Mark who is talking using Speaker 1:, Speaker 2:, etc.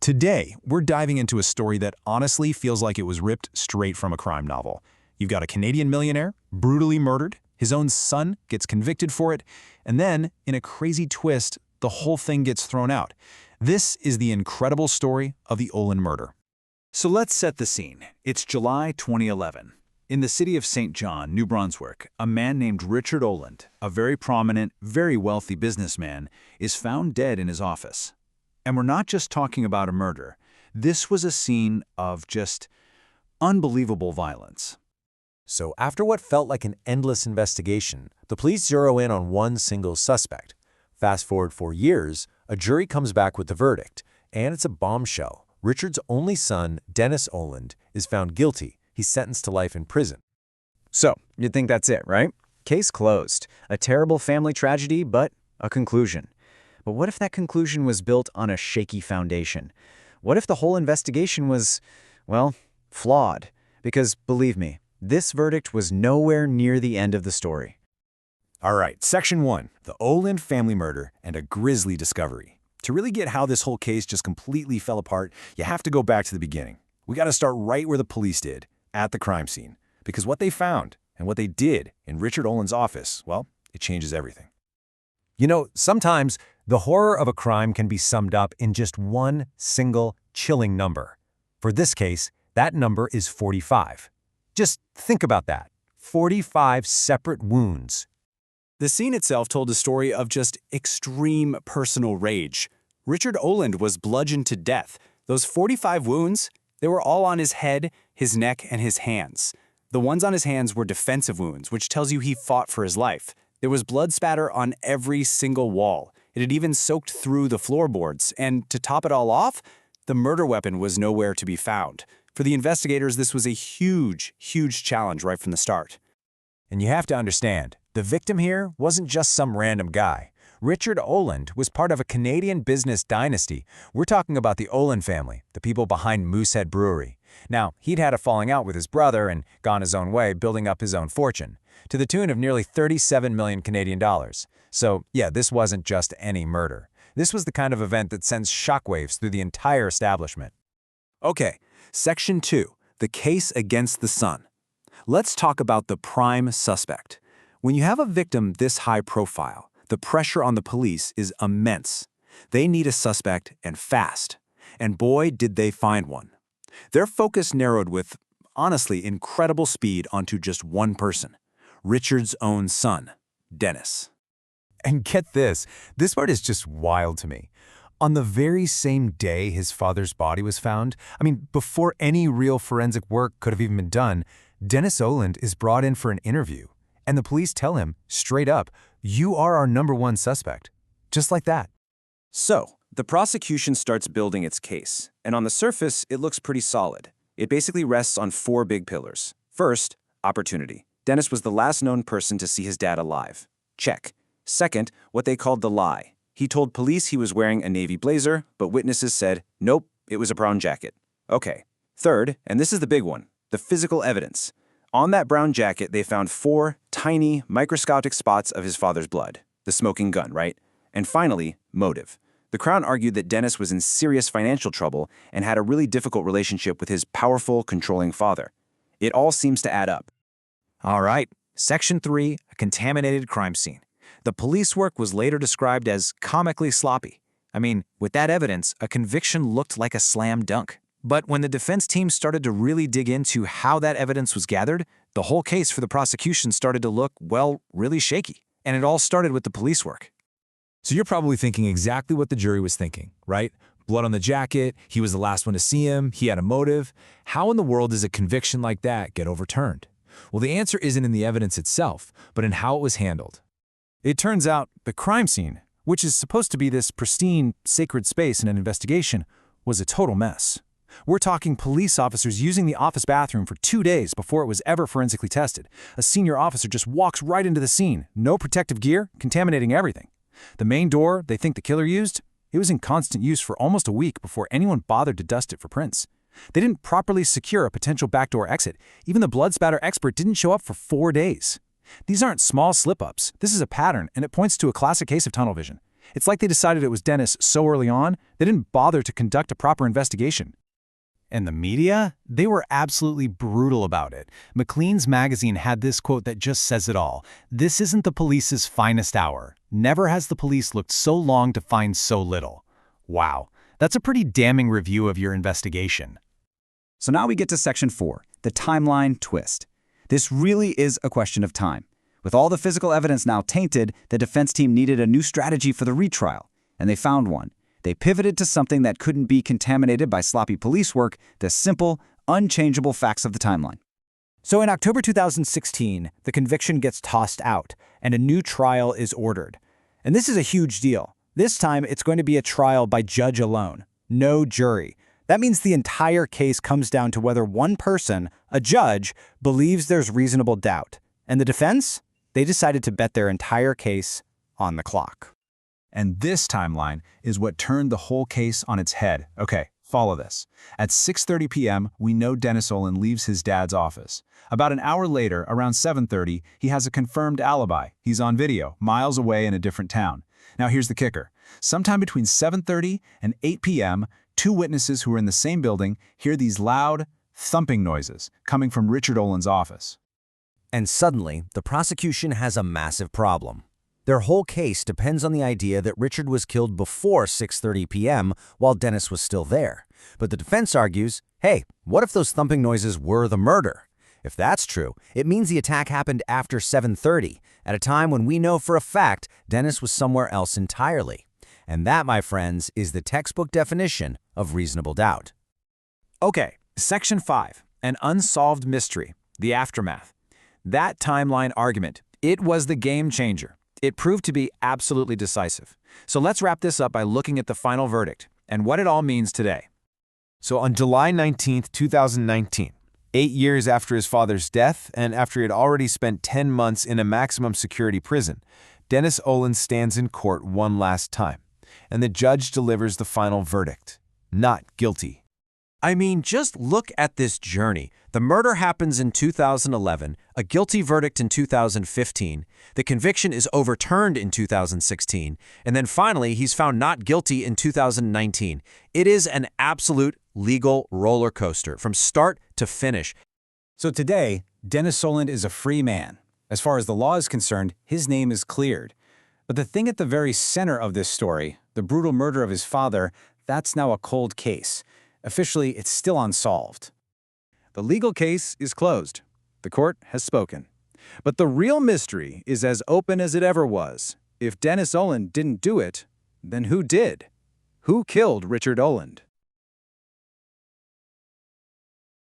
Speaker 1: Today, we're diving into a story that honestly feels like it was ripped straight from a crime novel. You've got a Canadian millionaire, brutally murdered, his own son gets convicted for it, and then, in a crazy twist, the whole thing gets thrown out. This is the incredible story of the Oland murder.
Speaker 2: So let's set the scene. It's July 2011. In the city of St. John, New Brunswick, a man named Richard Oland, a very prominent, very wealthy businessman, is found dead in his office. And we're not just talking about a murder. This was a scene of just unbelievable violence.
Speaker 3: So after what felt like an endless investigation, the police zero in on one single suspect. Fast forward 4 years, a jury comes back with the verdict, and it's a bombshell. Richard's only son, Dennis Oland, is found guilty. He's sentenced to life in prison.
Speaker 4: So, you'd think that's it, right? Case closed. A terrible family tragedy, but a conclusion. But what if that conclusion was built on a shaky foundation? What if the whole investigation was, well, flawed? Because, believe me, this verdict was nowhere near the end of the story.
Speaker 1: All right, Section 1, the Oland family murder and a grisly discovery. To really get how this whole case just completely fell apart, you have to go back to the beginning. We got to start right where the police did, at the crime scene. Because what they found and what they did in Richard Oland's office, well, it changes everything.
Speaker 3: You know, sometimes the horror of a crime can be summed up in just one single chilling number. For this case, that number is 45. Just think about that. 45 separate wounds.
Speaker 2: The scene itself told a story of just extreme personal rage. Richard Oland was bludgeoned to death. Those 45 wounds, they were all on his head, his neck, and his hands. The ones on his hands were defensive wounds, which tells you he fought for his life. There was blood spatter on every single wall. It had even soaked through the floorboards, and to top it all off, the murder weapon was nowhere to be found. For the investigators, this was a huge, huge challenge right from the start.
Speaker 3: And you have to understand, the victim here wasn't just some random guy. Richard Oland was part of a Canadian business dynasty. We're talking about the Oland family, the people behind Moosehead Brewery. Now, he'd had a falling out with his brother and gone his own way, building up his own fortune, to the tune of nearly 37 million Canadian dollars. So, yeah, this wasn't just any murder. This was the kind of event that sends shockwaves through the entire establishment.
Speaker 2: Okay, Section 2, the case against the son. Let's talk about the prime suspect. When you have a victim this high profile, the pressure on the police is immense. They need a suspect, and fast. And boy, did they find one. Their focus narrowed with, honestly, incredible speed onto just one person, Richard's own son, Dennis.
Speaker 3: And get this part is just wild to me. On the very same day his father's body was found, before any real forensic work could have even been done, Dennis Oland is brought in for an interview. And the police tell him, straight up, "You are our #1 suspect." Just like that.
Speaker 4: So, the prosecution starts building its case, and on the surface, it looks pretty solid. It basically rests on 4 big pillars. First, opportunity. Dennis was the last known person to see his dad alive. Check. Second, what they called the lie. He told police he was wearing a navy blazer, but witnesses said, nope, it was a brown jacket. Okay. Third, and this is the big one, the physical evidence. On that brown jacket, they found 4 tiny, microscopic spots of his father's blood. The smoking gun, right? And finally, motive. The Crown argued that Dennis was in serious financial trouble and had a really difficult relationship with his powerful, controlling father. It all seems to add up.
Speaker 5: All right, Section 3, a contaminated crime scene. The police work was later described as comically sloppy. With that evidence, a conviction looked like a slam dunk. But when the defense team started to really dig into how that evidence was gathered, the whole case for the prosecution started to look, well, really shaky. And it all started with the police work.
Speaker 1: So you're probably thinking exactly what the jury was thinking, right? Blood on the jacket, he was the last one to see him, he had a motive. How in the world does a conviction like that get overturned? Well, the answer isn't in the evidence itself, but in how it was handled. It turns out the crime scene, which is supposed to be this pristine, sacred space in an investigation, was a total mess. We're talking police officers using the office bathroom for 2 days before it was ever forensically tested. A senior officer just walks right into the scene, no protective gear, contaminating everything. The main door they think the killer used, it was in constant use for almost a week before anyone bothered to dust it for prints. They didn't properly secure a potential backdoor exit. Even the blood spatter expert didn't show up for 4 days. These aren't small slip-ups. This is a pattern, and it points to a classic case of tunnel vision.
Speaker 2: It's like they decided it was Dennis so early on, they didn't bother to conduct a proper investigation. And the media? They were absolutely brutal about it. Maclean's magazine had this quote that just says it all. "This isn't the police's finest hour. Never has the police looked so long to find so little." Wow, that's a pretty damning review of your investigation.
Speaker 6: So now we get to Section 4, the timeline twist. This really is a question of time. With all the physical evidence now tainted, the defense team needed a new strategy for the retrial, and they found one. They pivoted to something that couldn't be contaminated by sloppy police work, the simple, unchangeable facts of the timeline.
Speaker 5: So in October 2016, the conviction gets tossed out, and a new trial is ordered. And this is a huge deal. This time, it's going to be a trial by judge alone, no jury. That means the entire case comes down to whether one person, a judge, believes there's reasonable doubt. And the defense? They decided to bet their entire case on the clock.
Speaker 3: And this timeline is what turned the whole case on its head. Okay, follow this. At 6:30 p.m., we know Dennis Oland leaves his dad's office. About an hour later, around 7:30, he has a confirmed alibi. He's on video, miles away in a different town. Now here's the kicker. Sometime between 7:30 and 8 p.m., two witnesses who are in the same building hear these loud, thumping noises coming from Richard Oland's office.
Speaker 7: And suddenly, the prosecution has a massive problem. Their whole case depends on the idea that Richard was killed before 6:30 p.m. while Dennis was still there. But the defense argues, hey, what if those thumping noises were the murder? If that's true, it means the attack happened after 7:30, at a time when we know for a fact Dennis was somewhere else entirely. And that, my friends, is the textbook definition of reasonable doubt.
Speaker 5: Okay, Section 5, an unsolved mystery, the aftermath. That timeline argument, it was the game changer. It proved to be absolutely decisive. So let's wrap this up by looking at the final verdict and what it all means today.
Speaker 3: So on July 19, 2019, 8 years after his father's death and after he had already spent 10 months in a maximum security prison, Dennis Oland stands in court one last time, and the judge delivers the final verdict: not guilty.
Speaker 7: I mean, just look at this journey. The murder happens in 2011, a guilty verdict in 2015, the conviction is overturned in 2016, and then finally he's found not guilty in 2019. It is an absolute legal roller coaster from start to finish.
Speaker 2: So today, Dennis Oland is a free man. As far as the law is concerned, his name is cleared. But the thing at the very center of this story, the brutal murder of his father, that's now a cold case. Officially, it's still unsolved.
Speaker 8: The legal case is closed. The court has spoken. But the real mystery is as open as it ever was. If Dennis Oland didn't do it, then who did? Who killed Richard Oland?